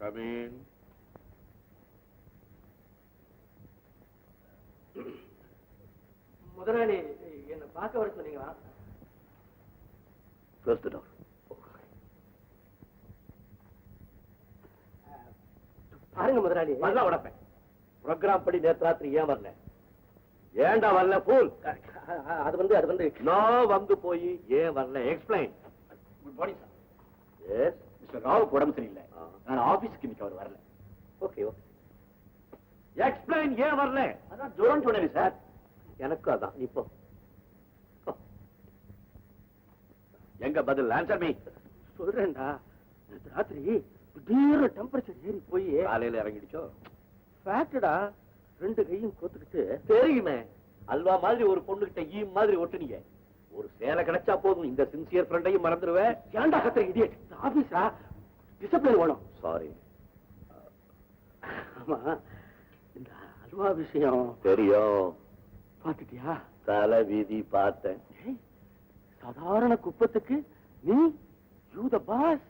Come in. முதலாளி என்ன பார்க்க வர சொன்னீங்களா? Close the door. பாருங்க முதலாளி. நல்லா உடப்பேன். ப்ரோக்ராம் படி நேத்து ராத்திரி ஏன் வரல? ஏண்டா வரல ஃபூல்? அது வந்து நான் வந்து போய் ஏன் வரல? Explain. Good morning sir. S mister Rao உடம்பு சரியில்லை. நான் ஆபீஸ்க்கு இன்னைக்கு அவர் வரல. Okay okay. எக்ஸ்பிளைன் ஏன் வரல? அதான் ஜுரம் சொன்னேன் சார். எனக்கு அதான் இப்போ எங்க பதில்? Answer me. சொல்றேன்டா, நேத்து ராத்திரி திடீர்னு டெம்பரேச்சர் ஏறி போய் காலையில இறங்கிடுச்சோ? ஃபேக்டடா, 2 கையும் கோத்துக்கிட்டு. தெரியுமே, அல்வா மாதிரி ஒரு பொண்ணுகிட்ட ஈ மாதிரி ஒட்டுனீங்க. ஒரு சேலை கிடைச்சா போதும், இந்த சின்சியர் ஃப்ரெண்டையும் மறந்துடுவேன். ஏன்டா கத்துற இடியட்? ஆபீஸா டிசிப்ளின் வேணும். சாரி. ஆமா, இந்த அல்வா விஷயம் தெரியும். பாத்துட்டியா? தலை வீதி பார்த்தேன். சாதாரண குப்பத்துக்கு நீ யூத பாஸ்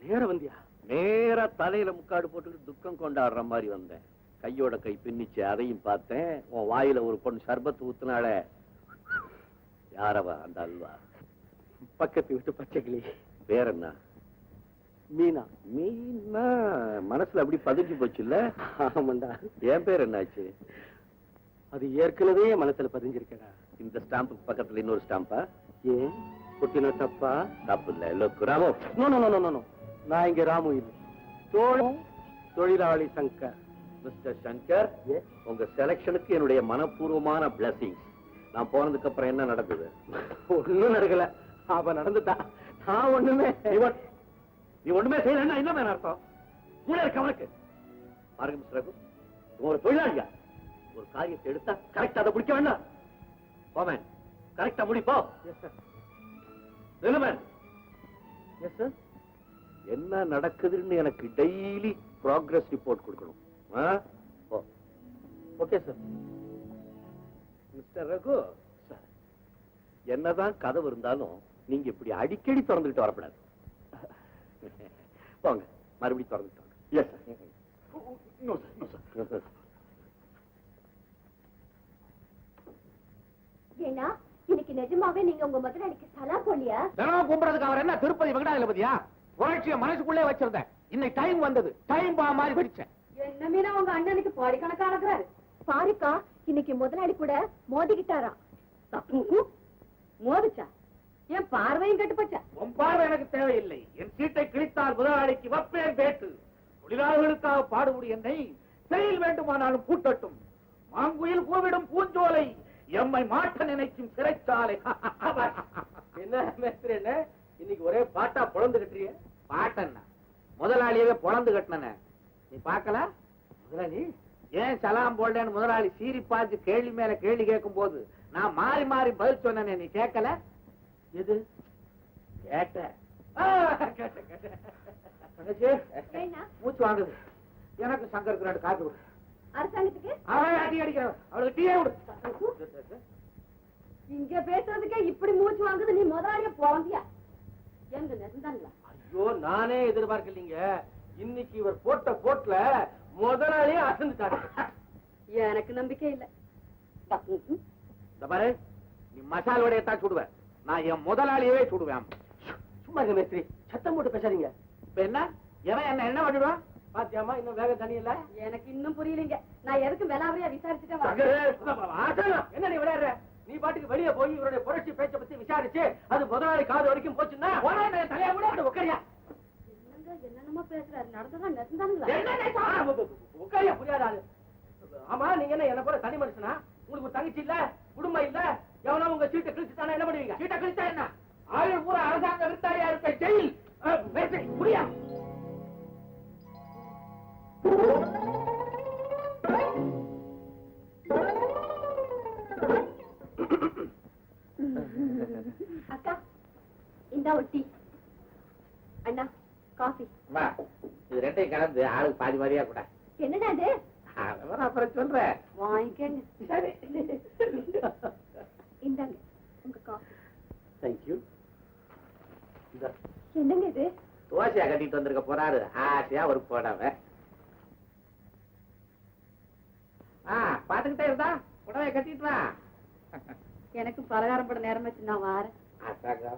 நேர வந்தியா? நேரா தலையில முக்காடு போட்டு துக்கம் கொண்டாடுற மாதிரி வந்தேன். கையோட கை பின்னிச்சு, அதையும் பார்த்தேன். உன் வாயில ஒரு பொண்ணு சர்பத்து ஊத்துனால. யாரவா அந்த அல்வா? பக்கத்து விட்டு பச்சைக்கிளி. பேர் என்ன? மீனா. மீனா மனசுல அப்படி பதிஞ்சு போச்சு இல்ல? ஆமாண்டா. என் பேர் என்னாச்சு? அது ஏற்கனவே மனசுல பதிஞ்சிருக்கடா. இந்த ஸ்டாம்புக்கு பக்கத்துல இன்னொரு ஸ்டாம்பா? ஏன் குட்டின தப்பா? தப்பு இல்ல. Look Ramu. No no no no no, நான் இங்க ராமு இல்லை, தோழம் தொழிலாளி சங்கர். மிஸ்டர் சங்கர், உங்க செலக்ஷனுக்கு என்னுடைய மனப்பூர்வமான பிளஸிங்ஸ். நான் போனதுக்கு அப்புறம் என்ன நடந்தது? ஒண்ணும் நடக்கல. அவ நடந்துட்டா, நான் ஒண்ணுமே. நீ ஒண்ணுமே செய்யலன்னா என்ன மேல அர்த்தம்? கூட இருக்க அவனுக்கு பாருங்க மிஸ்டர் ரகு, ஒரு தொழிலாளியா ஒரு காரியத்தை எடுத்தா கரெக்டா அதை முடிக்க வேண்டாம். போமேன், கரெக்டா முடிப்போ. Yes sir. என்ன நடக்குதுன்னு எனக்கு டெய்லி ப்ராக்ரஸ் ரிப்போர்ட் கொடுக்கணும். Okay sir. மிஸ்டர் ரகு, என்னதான் கதவு இருந்தாலும் நீங்க இப்படி அடிக்கடி திறந்துகிட்டு வரக்கூடாது. போங்க, மறுபடியும் திறந்துட்டு வாங்க. Yes sir. No sir, no sir. ஏன்னா இன்னைக்கு நிஜமாவே நீங்க உங்க முதலாளிக்கு சலாம் போலியா? தினம் கும்பிடுறதுக்கு அவர் என்ன திருப்பதி வெங்கடாஜலபதியா? புரட்சிய மனசுக்குள்ளே வச்சிருந்தேன். இன்னைக்கு டைம் வந்தது, டைம் பா மாதிரி பிடிச்சேன். என்ன மீனா உங்க அண்ணனுக்கு பாடி கணக்கா நடக்கிறாரு பாருக்கா. இன்னைக்கு முதலாளி கூட மோதிக்கிட்டாரா? மோதிச்சா? என் பார்வையும் கட்டு போச்சா? உன் பார்வை எனக்கு தேவையில்லை. என் சீட்டை கிழித்தால் முதலாளிக்கு வப்பேன் பேட்டு. தொழிலாளர்களுக்காக பாடுபடி என்னை செயல் வேண்டுமானாலும் கூட்டட்டும். மாங்குயில் கூவிடும் பூஞ்சோலை, எம்மை மாட்ட நினைக்கும் சிறைச்சாலை. என்ன மேஸ்திரி, என்ன இன்னைக்கு ஒரே பாட்டா பொழந்து கட்டுறீங்க? பாட்டன்னா முதலாளியவே பொழந்து கட்டின நீ பாக்கல? முதலாளி ஏன் சலாம் போடலன்னு முதலாளி சீரி பார்த்து கேள்வி மேல கேள்வி கேட்கும் போது நான் மாறி மாறி பதில் சொன்னேனே, நீ கேட்கல? எது கேட்ட? மூச்சு வாங்குது. எனக்கு சங்கருக்கு 2 காப்பி கொடு. அரசாங்கத்துக்கு அவன் அடி அடிக்கிறவன், அவளுக்கு டீயே விடு. இங்க பேசுறதுக்கே இப்படி மூச்சு வாங்குது, நீ முதலாளிய போந்தியா? எங்க நெருந்தாங்களா? ஐயோ, நானே எதிர்பார்க்கலீங்க. இன்னைக்கு இவர் போட்ட போட்ல முதலாளியே அசந்துட்டாரு. எனக்கு நம்பிக்கை இல்ல. பாரு, நீ மசால் வடையத்தான் சுடுவேன், நான் என் முதலாளியவே சுடுவேன். சும்மா இருங்க மேஸ்திரி, சத்தம் போட்டு பேசாதீங்க. இப்ப என்ன எவன் என்ன பண்ணிடுவான்? பாத்தியாமா, இன்னும் வேக தண்ணி இல்ல. எனக்கு இன்னும் புரியலீங்க. நான் எதுக்கு விலாவரியா விசாரிச்சுட்டேன். என்ன நீ விளையாடுற? நீ பாட்டுக்கு வெளியே போய் இவருடைய புரட்சி பேச்ச பத்தி விசாரிச்சு அது முதலாளி காது வரைக்கும் போச்சுன்னா தலையா கூட உட்காரியா. என்னென்னமா பேசுறாரு, நடந்ததான் நெருந்தாங்களா? உட்காரியா, புரியாதாரு. ஆமா, நீங்க என்ன போல தனி மனுஷனா? உங்களுக்கு ஒரு தங்கச்சி இல்ல, குடும்பம் இல்ல, எவனா உங்க சீட்டை கிழிச்சுட்டானா என்ன பண்ணுவீங்க? சீட்டை கிழிச்சா என்ன? ஆயுள் பூரா அரசாங்க விருத்தாளியா இருக்க ஜெயில். புரியா? அக்கா, இந்த ஒட்டி. அண்ணா, காஃபி. இது 2ஐயும் கலந்து ஆளுக்கு பாதி மாதிரியா கூட. என்னடா இது? அப்புறம் சொல்றேன், வாங்கிக்கங்க. சரி. இந்தாங்க உங்க காஃபி. தேங்க்யூ. என்னங்க இது? தோசையா கட்டிட்டு வந்திருக்க போறாரு, ஆசையா ஒரு புடவை. பாத்துக்கிட்டே இருந்தா புடவை கட்டிட்டு வா. எனக்கு பலகாரம் போட நேரம் வச்சு நான் வாரேன். அதாக்கா,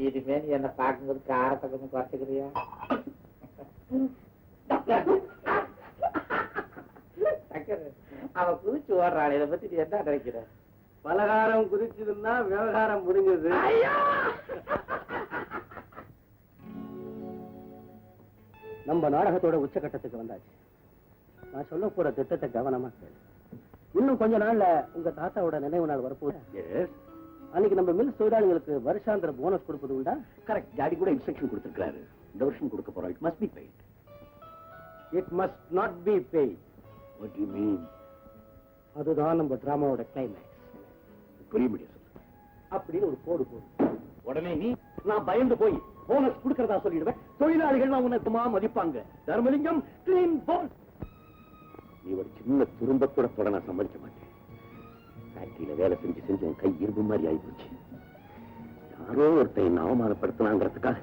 இனிமே நீ என்ன பார்க்கும்போது காரத்தை கொஞ்சம் குறைச்சிக்கிறியா? அவ குதிச்சு ஓடுறாள், இதை பத்தி நீ என்ன நினைக்கிற? பலகாரம் குதிச்சதுன்னா விவகாரம் முடிஞ்சது. நம்ம நாடகத்தோட உச்சகட்டத்துக்கு வந்தாச்சு. நான் சொல்ல போற திட்டத்தை கவனமா கேளு. இன்னும் கொஞ்ச நாள்ல உங்க தாத்தாவோட நினைவு நாள் வரப்போகுது. அன்னைக்கு நம்ம மில் தொழிலாளிகளுக்கு வருஷாந்திர போனஸ் கொடுப்பது உண்டா? கரெக்ட். டாடி கூட இன்ஸ்ட்ரக்ஷன் கொடுத்திருக்காரு. இந்த வருஷம் கொடுக்க போறோம். It must be paid. It must not be paid. What to you mean? அதுதான் நம்ம டிராமாவோட கிளைமேக்ஸ். புரியும்படியா சொல்லு. அப்படின்னு ஒரு போடு போடு. உடனே நீ நான் பயந்து போய் போனஸ் கொடுக்கறதா சொல்லிடுவேன். தொழிலாளிகள் உனக்குமா மதிப்பாங்க. Dharmalingam clean phone. நீ ஒரு சின்ன துரும்ப கூட தொட நான் சம்மதிக்க மாட்டேன். ஃபேக்டரியில வேலை செஞ்சு செஞ்சு உன் கை இரும்பு மாதிரி ஆயிப்போச்சு. யாரோ ஒருத்தன் என்ன அவமானப்படுத்தலாங்கிறதுக்காக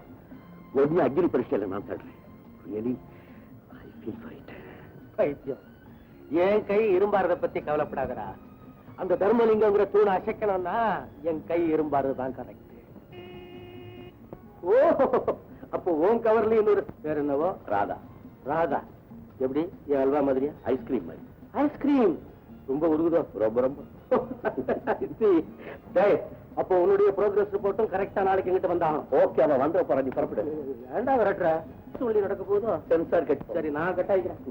ஒரு அக்னி பரீட்சையில நான் தடுறேன். Really, I feel right. பைத்தியம். என் கை இரும்பாறத பத்தி கவலைப்படாதடா. அந்த தர்மலிங்கங்கிற தூணை அசைக்கணும்னா என் கை இரும்பாறது தான் கரெக்ட். ஓ, அப்போ உன் கவர்ல இன்னொரு பேர் என்னவோ? ராதா. ராதா. எப்படி? என் அல்வா மாதிரியா? ஐஸ்கிரீம் மாதிரி. ஐஸ்கிரீம் ரொம்ப உருகுதோ? ரொம்ப ரொம்ப. டேய், அப்போ உன்னுடைய ப்ரோக்ரஸ் ரிப்போர்ட்டும் கரெக்டா நாளைக்கு எங்கிட்ட வந்தாகணும். ஓகே, அவன் வந்த போற, நீ புறப்படு. ஏண்டா விரட்டுற? சொல்லி நடக்க போதும். Sensor cut. சரி, நான் கட்டாயிக்கிறேன்.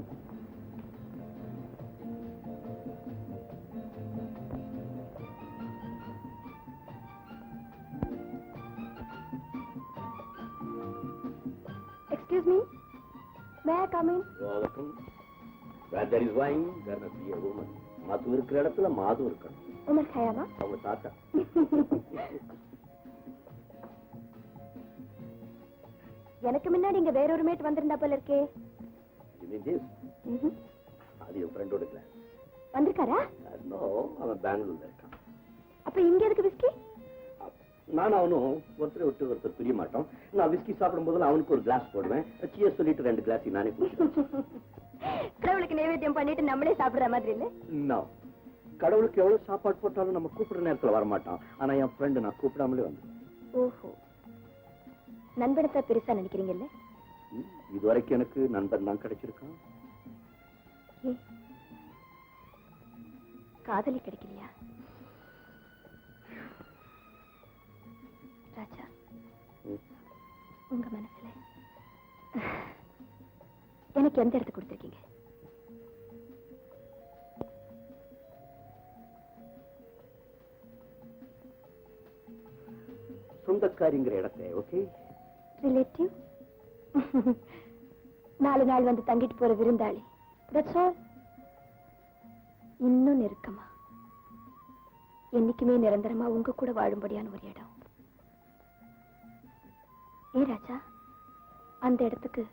Excuse me, may I come in? Where there is wine, there must be a woman. மது இருக்கிற இடத்துல மாது இருக்கணும். Umar Kiama? அவங்க தாத்தா. எனக்கு முன்னாடி இங்க வேறொரு மேட் வந்திருந்தா போல இருக்கே. அது என் ஃப்ரெண்டோட கிளாஸ். வந்திருக்காரா? நோ, அவன் பெங்களூர்ல இருக்கான். அப்ப இங்க எதுக்கு விஸ்கி? நான் அவனும் ஒருத்தரை விட்டு ஒருத்தர் பிரிய மாட்டோம். நான் விஸ்கி சாப்பிடும் போது அவனுக்கு ஒரு கிளாஸ் போடுவேன். சியர் சொல்லிட்டு 2 கிளாஸ் நானே குடிச்சிடுவேன். கடவுளுக்கு நைவேத்தியம் பண்ணிட்டு நம்மளே சாப்பிடுற மாதிரி இல்ல? நான் கடவுளுக்கு எவ்வளவு சாப்பாடு போட்டாலும் நம்ம கூப்பிடுற நேரத்துல வரமாட்டான். ஆனா என் ஃப்ரெண்டு நான் கூப்பிடாமலே வந்து. ஓஹோ, நண்பனத்தை பெருசா நினைக்கிறீங்கல்ல? இது வரைக்கும் எனக்கு நண்பன் தான் கிடைச்சிருக்கான். காதலி கிடைக்கலையா? ராஜா, உங்க மனசுல எனக்கு எந்த இடத்து கொடுத்திருக்கீங்க? சொந்தக்காரிங்கிற இடத்தை. Okay, relative. 4 நாள் வந்து தங்கிட்டு போற விருந்தாளி. That's all. இன்னும் நெருக்கமா, என்னைக்குமே நிரந்தரமா உங்க கூட வாழும்படியான ஒரு இடம். ஏ ராஜா, அந்த இடத்துக்கு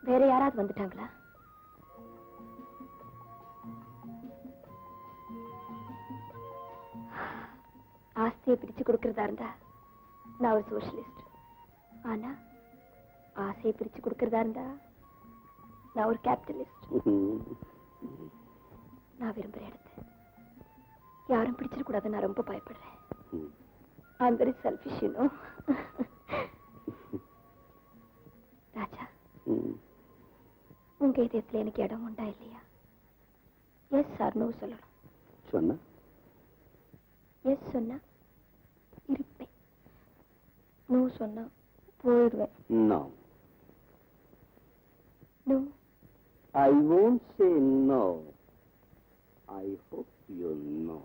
வேற யாராவது வந்துட்டாங்களா? ஆஸ்தியை பிரிச்சு கொடுக்கறதா இருந்தா நான் ஒரு சோஷலிஸ்ட். ஆனா ஆசையை பிரிச்சு கொடுக்கறதா இருந்தா நான் ஒரு கேபிட்டலிஸ்ட். நான் விரும்புற இடத்தை யாரும் பிடிச்சிடக்கூடாது. நான் ரொம்ப பயப்படுறேன். I'm very selfish, you know. ராஜா, உங்க இதயத்துல எனக்கு இடம் உண்டா இல்லையா? எஸ் சார் நோ சொல்லணும். சொன்ன எஸ் சொன்னா இருப்பேன், நோ சொன்னா போயிடுவேன். No, no. I won't say no. I hope you know.